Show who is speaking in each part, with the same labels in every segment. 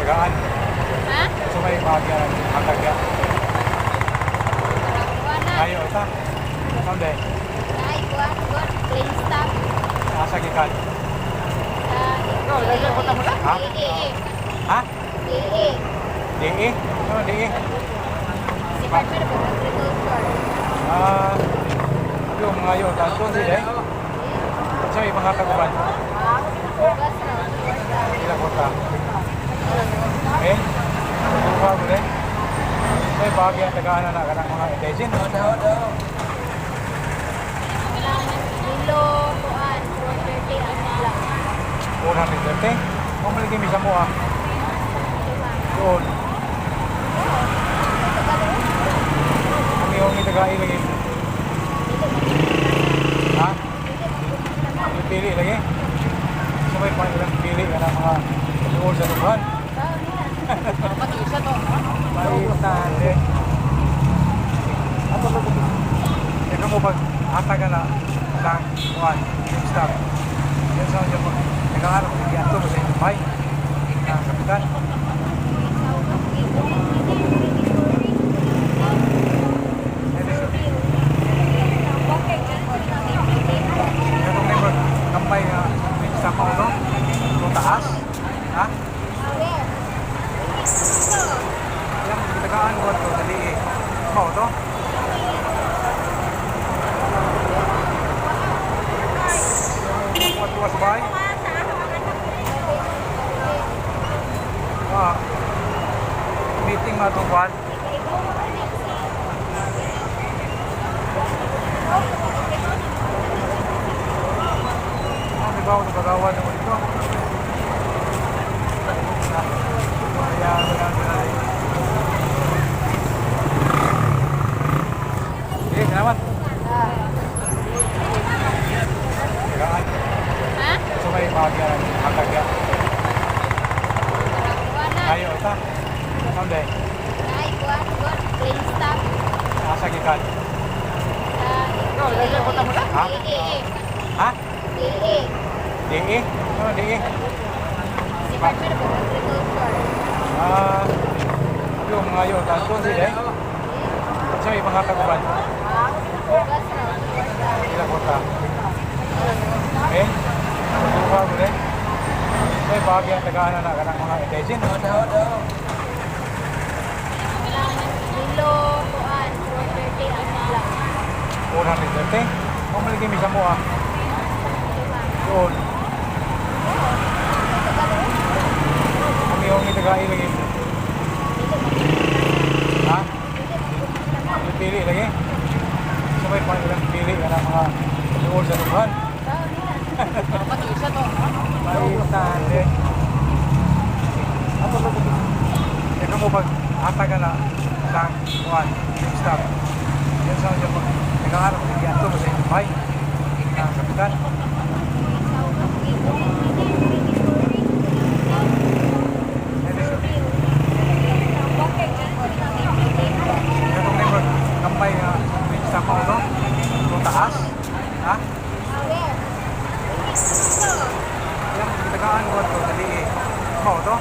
Speaker 1: tagaan.
Speaker 2: Ha?
Speaker 1: So may bahagyan ang taga.
Speaker 2: Wala.
Speaker 1: Ayo ita. Sonde.
Speaker 2: Ay, kuwan, plain stop.
Speaker 1: Asa gikan.
Speaker 2: Lagi ko tamo
Speaker 1: Ha? Ha?
Speaker 2: DE.
Speaker 1: DE? Ano DE?
Speaker 2: Department of Agriculture.
Speaker 1: Yung mga yun, doon sila eh. At sa mga taguban,
Speaker 2: Bukas na.
Speaker 1: ilang kota. Eh, buka ko rin. May bagay ang tagaan na ng mga intelligent.
Speaker 2: Lilo, kuan, 430 ang nila.
Speaker 1: 430. Kung maligim isa mo ah. Doon. Kami yung itagai lagi. Ha? Pili lagi. So may pangilang pili ka ng mga doon sa lugar.
Speaker 2: Mag-isa to.
Speaker 1: Maitan eh. Ato ba ito? Ikaw mo pag hataga na sa kuwan, yung staff. Yan sa mga pag nag-aaral ko, yan ito mo sa inyong bahay. Na kapitan. Itong member, kampay sa paulo, itong taas. Ha? Yan, tagaan ko ito, dali eh. Mau to? Yung tuwas bahay? Meeting mga tungkol. Di ba ako nagagawa naman ito? Sige, salamat. Tagaan.
Speaker 2: Ha?
Speaker 1: So may bahagyan ang taga.
Speaker 2: Wala.
Speaker 1: Ayo ita. Sonde.
Speaker 2: Ay, kuwan, plain stop.
Speaker 1: Asa gikan.
Speaker 2: Lagi ko tamo
Speaker 1: Ha?
Speaker 2: DE.
Speaker 1: Ha?
Speaker 2: DE.
Speaker 1: DE? Ano DE?
Speaker 2: Department of Agriculture.
Speaker 1: Yung mga yun, doon sila eh. At sa mga taguban,
Speaker 2: Bukas na.
Speaker 1: ilang kota. Eh, buka ko rin. May bagay ang tagaan na ng mga intelligent.
Speaker 2: Lilo, kuan, 430 ang nila.
Speaker 1: 430. Kung maligim isa mo ah. Doon. Kami yung itagai lagi. Ha? Pili lagi. So may pangilang pili ka ng mga doon sa lugar.
Speaker 2: Mag-isa to.
Speaker 1: Maitan eh. Ato ba ito? Ikaw mo pag hataga na sa kuwan, yung staff. Yan sa mga pag nag-aaral ko, yan ito mo sa inyong bahay. Na kapitan. Itong member, kampay sa paulo, itong taas. Ha? Yan, tagaan ko ito, dali eh. Mau to?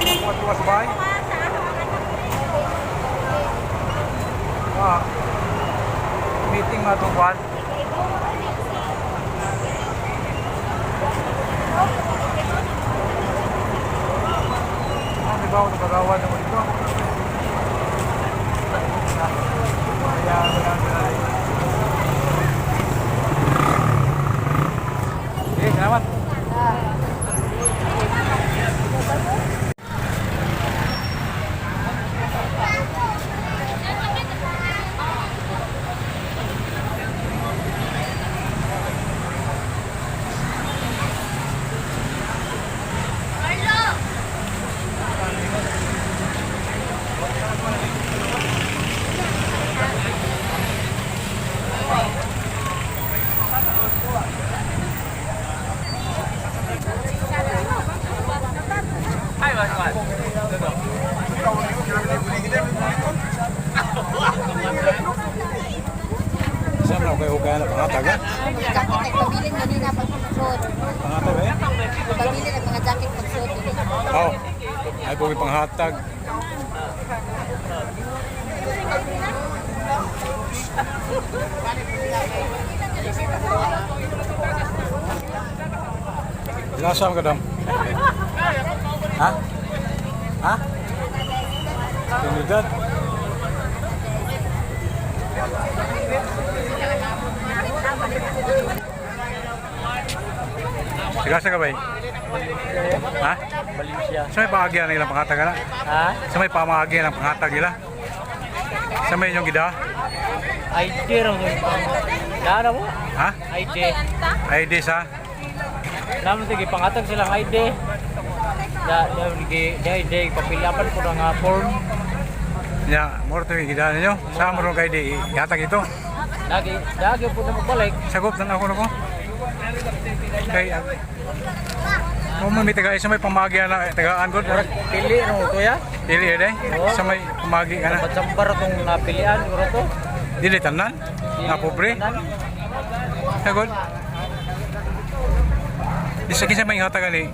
Speaker 1: Yung tuwas bahay? Meeting mga tungkol. Di ba ako nagagawa naman ito? Sige, salamat. hatag. Lasam ka dam? Ha? Ha? Trinidad? Sigasa ka ba eh? Ha?
Speaker 3: Valencia.
Speaker 1: Sa may pangagyan nilang panghatag na?
Speaker 3: Ha?
Speaker 1: Sa may pamahagyan ng panghatag nila? Sa may inyong gida?
Speaker 3: ID raw mo. Dara mo?
Speaker 1: Ha?
Speaker 3: ID.
Speaker 1: ID sa?
Speaker 3: Naman sige pangatag silang ID. ID papilapan ko nga form.
Speaker 1: Ya, moro to yung gida ninyo? Sa mo rin kayo di ihatag ito?
Speaker 3: Dagi po na magbalik.
Speaker 1: Sagot na ako na ko. Kay, kung may taga sa may pamahagyan na tagaan ko?
Speaker 3: Pili no to ya.
Speaker 1: Dili eh, sa may pamahagi ka na?
Speaker 3: Sambar tong napilian ko to.
Speaker 1: Dili tanan? Na pobre? Sagot? Isa kisa may ihatag ni?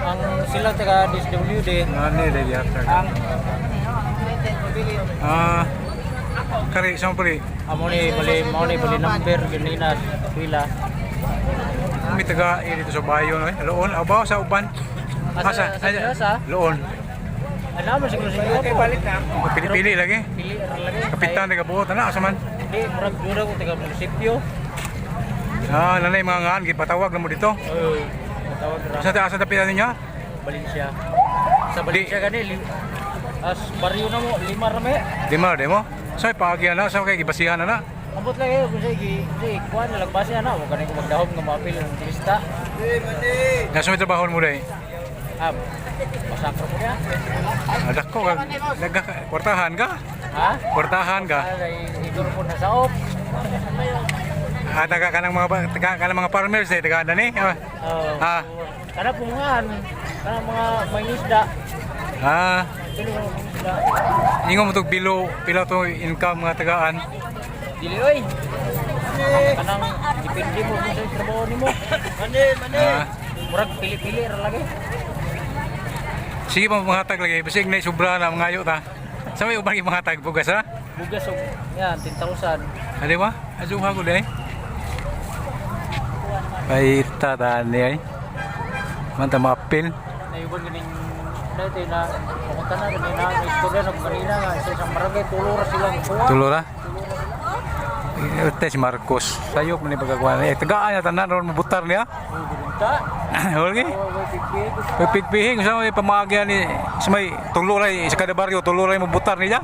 Speaker 3: Ang sila taga DSWD.
Speaker 1: Ano dili ihatag?
Speaker 3: Ang
Speaker 1: Kari, sa mo pali?
Speaker 3: amo ni bali number ganina pila.
Speaker 1: May taga dito sa bayo no eh. Loon, abaw sa uban.
Speaker 3: Sa
Speaker 1: Loon.
Speaker 3: ano man siguro siguro balik na.
Speaker 1: Pili-pili lagi.
Speaker 3: Pili lagi.
Speaker 1: Kapitan taga buot na asa man.
Speaker 3: Hindi murag dura ko taga munisipyo.
Speaker 1: Nanay mga ngaan gipatawag na mo dito.
Speaker 3: Tawag ra.
Speaker 1: Asa tapitan niya?
Speaker 3: Valencia. Sa Valencia gani as baryo na mo 5 rame.
Speaker 1: Demo. Sa pagagyan na, sa kay gibasihan na na.
Speaker 3: Ambot lang kayo kung sige kuan na lagbase ana mo kanay ko magdahom nga maapil ng turista.
Speaker 1: Nasa may trabaho mo dai.
Speaker 3: Masakro ko niya.
Speaker 1: Dako ka kwartahan ka?
Speaker 3: Ha?
Speaker 1: Kwartahan ka.
Speaker 3: Ay idol po na sa op.
Speaker 1: Taga ka ng mga farmers eh, taga ni. Ha?
Speaker 3: Kana pungan. Kana mga mangisda. Dili mo mangisda.
Speaker 1: Ingon mo tog pila to income mga tagaan.
Speaker 3: Dili oy. Kanang depende mo kung sa trabaho nimo. Mani. Murag pili-pili ra lagi.
Speaker 1: Sige pa manghatag lagi, basig na sobra na mga ayo ta. Sa may ubang manghatag bugas ha?
Speaker 3: Bugas og yan 10,000.
Speaker 1: Adi ba? Ajuha ko dai. Paita tani ay. Manta mapil.
Speaker 3: Nayuban ganing dati na pumunta na rin na istorya ng kanina nga sa isang barangay tulura silang buwan.
Speaker 1: Tulura. Ito si Marcos. Sayok man ni pagkakuan. Tagaan na tanan ron mabutar niya.
Speaker 3: Gulunta.
Speaker 1: Okay. Pagpigpihing sa may pamagyan ni sa may tuluray sa kada baryo tuluray mabutar niya.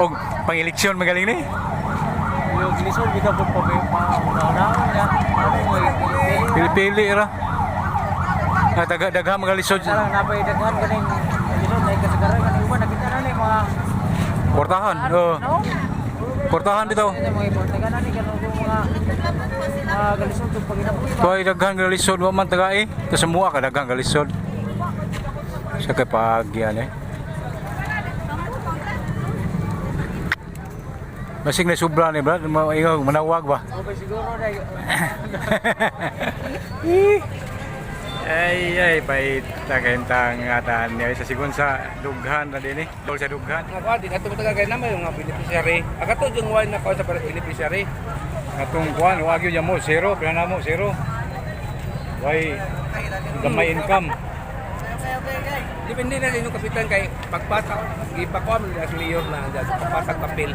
Speaker 1: Og pang-eleksyon magaling ni.
Speaker 3: Yung gilisod kita po pa niya.
Speaker 1: Pili-pili ra. Daghang mga lisod.
Speaker 3: Sarang napay daghan ganing gilisod na kasagaran kan uban nakita na ni mga
Speaker 1: Portahan. Portahan bitaw.
Speaker 3: mga iportagan na ni kanang mga galisod ug paginabuhi.
Speaker 1: Toy daghang nga lisod wa man tagai. Ta semua ka daghang nga lisod. Sa kay pagyan eh. Masig na sobra ni brad, ingaw manawag ba?
Speaker 3: Okay siguro na
Speaker 1: Ay, pait na kayentang atan niya sa sigun sa dughan na din eh. Dol sa dughan.
Speaker 4: Nga ko, di nato matagagay naman yung mga beneficiary. Agato yung wine na ko sa para beneficiary.
Speaker 1: Atong kuan wagyo ya mo zero, pila na mo zero. Why gamay income.
Speaker 4: Depende na sa inyong kapitan kay pagpatak, ipakuha mo as mayor na andyan, pagpatak papel.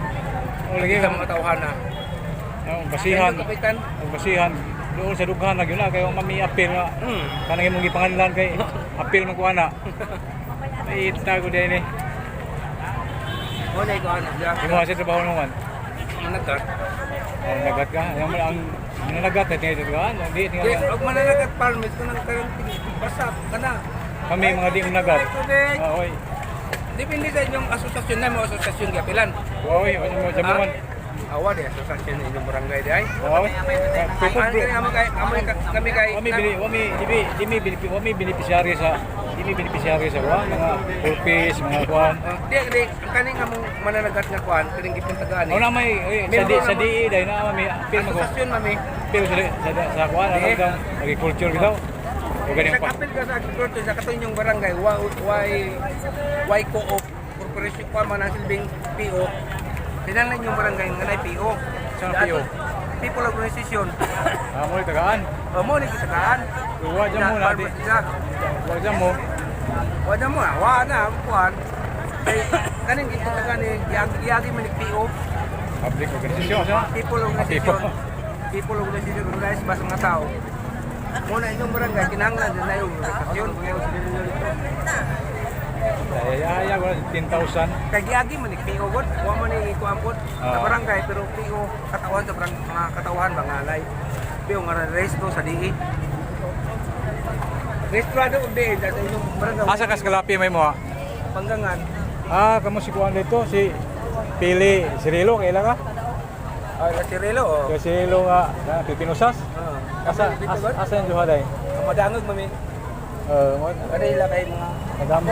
Speaker 1: O lagi
Speaker 4: Sa mga tauhan na.
Speaker 1: ang basihan,
Speaker 4: Inyong kapitan,
Speaker 1: ang basihan doon sa dughan na gyud na kay mami apil nga. Kanang imong gipanganlan kay apil man kuana. Ay tago din eh.
Speaker 4: wala ito anak dyan.
Speaker 1: Imo sa trabaho naman.
Speaker 4: Managat.
Speaker 1: Ang nagat ka, ang nagat na tinay dughan, di
Speaker 4: Di, huwag mananagat permit ko ng karang basap ka na.
Speaker 1: kami mga di nagat. Oy.
Speaker 4: Depende sa inyong asosasyon na, mga asosasyon gapilan.
Speaker 1: Oy, ano mo jamuan.
Speaker 4: Awa di, asosasyon na inyong barangay di ay.
Speaker 1: Oy.
Speaker 4: Ano kami kay,
Speaker 1: Wami beneficiary sa wa mga purpose mga kuan.
Speaker 4: Di, kaning among mananagat nga kuan, kining gipuntagaan
Speaker 1: O na may sa DE dahil na may apil mag
Speaker 4: Asosasyon mami.
Speaker 1: apil sa kuan ano daw agriculture bitaw. O ganyan pa.
Speaker 4: Nag-apil ka sa agriculture sa katunyong barangay, why co-op corporation ko man ang silbing PO. Kinahanglan yung barangay nga na PO.
Speaker 1: Saan ang PO?
Speaker 4: People Organization.
Speaker 1: Mo ni tagaan.
Speaker 4: Mo ni kisagaan.
Speaker 1: Wa dyan mo na di. Wa dyan mo.
Speaker 4: Wala mo na, wala na, kuhan. Kaning kita ni yagi man ni PO.
Speaker 1: Public organization sa.
Speaker 4: People Organization. People Organization organize ba sa mga tao. Muna inyong barangay, kinahanglan din na yung organisasyon.
Speaker 1: Ay, wala 10,000.
Speaker 4: Kay giagi man ni PO god, wa man ni kuan pod sa
Speaker 1: Ah.
Speaker 4: barangay pero PO katawan sa mga katawan bangalay. PO nga race do sa DE. Registrado og DE sa inyong barangay.
Speaker 1: Asa ka sa Kalapi may mo?
Speaker 4: Panggangan.
Speaker 1: Kamo si kuan dito si Pili Cirilo kailan ka?
Speaker 4: Ay si Relo. Oh.
Speaker 1: Si Cirilo nga Pipinusas.
Speaker 4: Asa
Speaker 1: Asa yung duha day?
Speaker 4: madangog mami.
Speaker 1: Mo.
Speaker 4: Kanila kay mga
Speaker 1: Madamo.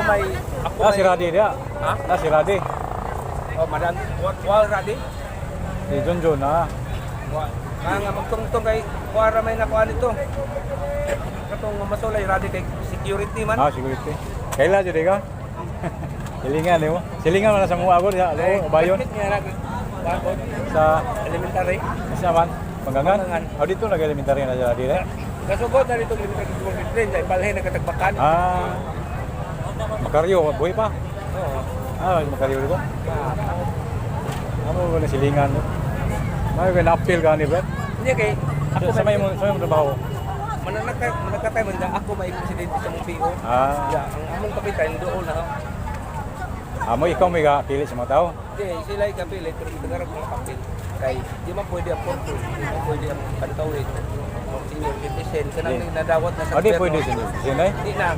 Speaker 4: ako
Speaker 1: Si Radi dia.
Speaker 4: Ha?
Speaker 1: Si Radi.
Speaker 4: Oh madang wal radi.
Speaker 1: Si Junjun na.
Speaker 4: Nga magtungtong kay kuara may nakuha nito. Katong masulay radi kay security man.
Speaker 1: Security. Kailan jud ka? Silingan mo. Silingan man sa mga agod ya. Bayon sa
Speaker 4: Elementary.
Speaker 1: sa man. Panggangan.
Speaker 4: Panggangan.
Speaker 1: Dito nag-elementary na sila dire.
Speaker 4: Kasugod na dito elementary train dahil balhin na katagbakan.
Speaker 1: Makaryo, buhay pa.
Speaker 4: Oo.
Speaker 1: Makaryo dito. Amo wala silingan mo. May na-appeal ka ni Brad.
Speaker 4: Hindi kay ako
Speaker 1: Sa may mo trabaho.
Speaker 4: managkatay man ako may presidente sa mong PO. Ya, ang among kapitan doon na.
Speaker 1: Amo ikaw may pili sa mga tao.
Speaker 4: Hindi, sila ay kapilit pero itagarap mga kapil. Kay di man pwede ang porto, di man pwede ang pantawid. Ang senior citizen, kanang nadawat na sa
Speaker 1: Di
Speaker 4: gobyerno.
Speaker 1: pwede sinay.
Speaker 4: Di na.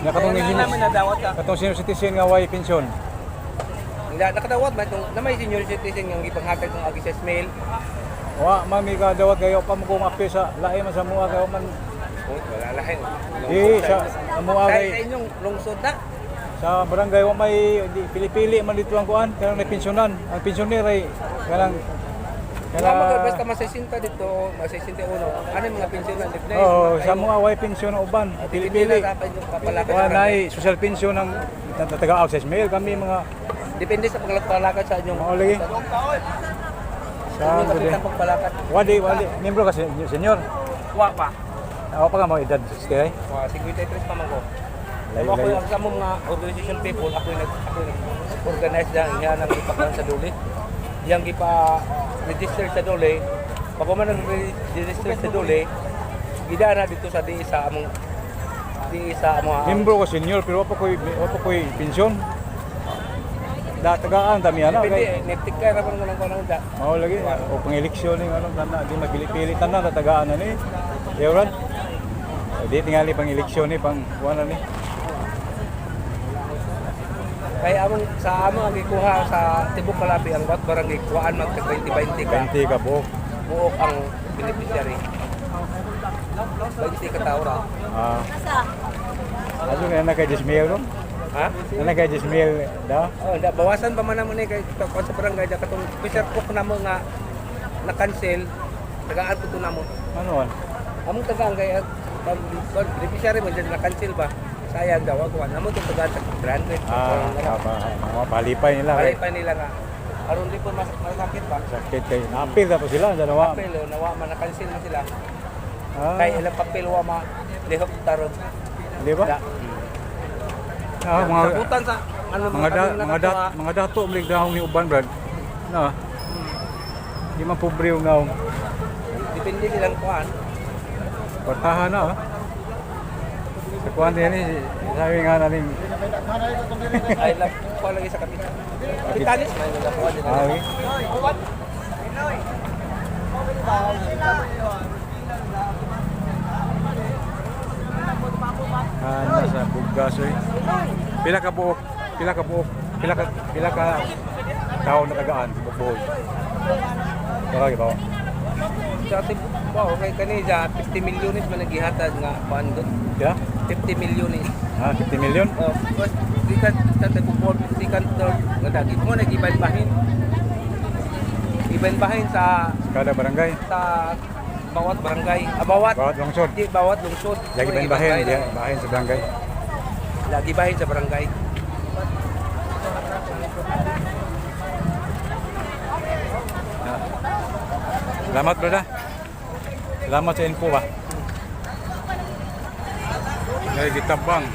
Speaker 1: Nakatong
Speaker 4: Kaya namin nadawat ka.
Speaker 1: katong senior citizen nga way pensyon.
Speaker 4: Nakadawat man itong na may senior citizen yung ipanghatag ng agi sa mail.
Speaker 1: Wa mami ka dawat kayo pa mo kung apil sa lahi man sa mga kayo man.
Speaker 4: Wala lahin.
Speaker 1: Sa mga
Speaker 4: Sa
Speaker 1: kay
Speaker 4: inyong lungsod na.
Speaker 1: sa barangay wa may pili-pili man dito ang kuan kanang na pensyonan. Ang pensyoner ay kanang
Speaker 4: Kaya basta masisinta dito, masisinta uno. Ano yung mga pensyonan?
Speaker 1: sa mga way pensyon ang uban. Pili-pili.
Speaker 4: dapat yung papalakas.
Speaker 1: Kuan ay social pension ng taga-access mail kami mga
Speaker 4: Depende sa pagpalakas sa inyong
Speaker 1: Mao lagi.
Speaker 4: Sa kapitan pagpalakas.
Speaker 1: Wadi membro kasi senior.
Speaker 4: Wa pa.
Speaker 1: Ako pa ka mo edad 60 ay.
Speaker 4: Wa 53 pa man ko.
Speaker 1: Layo,
Speaker 4: Ako
Speaker 1: layo.
Speaker 4: yung sa mga organization people, ako yung organize na ng ipakalan sa Dole. Yang register sa Dole. Pag man nag-register sa Dole, idara dito sa di sa among
Speaker 1: Membro ko senior pero wa pa koy pensyon. Tagaan dami ana
Speaker 4: Depende,
Speaker 1: kay.
Speaker 4: neptik ka raman ng kanang da.
Speaker 1: Mao lagi o pang-eleksyon ni ano tanda di mapili-pili tanan tagaan na ni. Yawran. Di tingali pang-eleksyon ni pang kuan ni.
Speaker 4: Kaya sa among ang ikuha sa Tibok Kalapi ang bawat barangay kuhaan mag 20-20 ka.
Speaker 1: 20 ka buok.
Speaker 4: Buok ang beneficiary. 20 ka tao ra.
Speaker 1: Aso na kay Jismail no?
Speaker 4: Ha?
Speaker 1: Na kay Jismail da.
Speaker 4: Oh, bawasan pa man namo ni kay sa barangay da katong officer cook namo nga na-cancel. Tagaan ko to namo.
Speaker 1: Ano an?
Speaker 4: Among tagaan kay beneficiary mo dyan na-cancel ba? Sayang daw ako. Namo to tagaan sa 300.
Speaker 1: Mga palipay nila
Speaker 4: Palay
Speaker 1: kay
Speaker 4: pa nila nga. Aron di po masakit ba?
Speaker 1: sakit kay napil na po sila sa nawa.
Speaker 4: Papel, nawa man na-cancel na sila.
Speaker 1: Ah,
Speaker 4: Kay ilang papel wa ma lihok tarong.
Speaker 1: di ba? Mga
Speaker 4: Sabutan sa ano
Speaker 1: mga dato balik dahong ni uban brad. Na. Di man pobre yung naong.
Speaker 4: Depende nilang kuan.
Speaker 1: Portahan na. Sa kuwan din ni sabi nga namin.
Speaker 4: Ay lang kuan lagi sa kapitan. Kapitalis man nila kuan din.
Speaker 1: Okay. Sa bugas oy. Pila ka buok, pila ka taon na tagaan bubuhol. Kaya ba?
Speaker 4: Dati wow, kay kanija 50 milyones man nagihatag nga kuan doon.
Speaker 1: Yeah?
Speaker 4: 50 milyones.
Speaker 1: 50 million?
Speaker 4: Oh, di ka sa tagpupor, di ka nga dagi mo nagiban bahin. Iban bahin sa
Speaker 1: Kada barangay.
Speaker 4: bawat barangay, bawat
Speaker 1: Bawat lungsod.
Speaker 4: di bawat lungsod.
Speaker 1: Lagi
Speaker 4: Purong
Speaker 1: bahin,
Speaker 4: barangay
Speaker 1: dia
Speaker 4: lang.
Speaker 1: bahin sa barangay.
Speaker 4: Lagi bahin sa barangay.
Speaker 1: Salamat, brother. Salamat sa info ba. Ngay gitabang.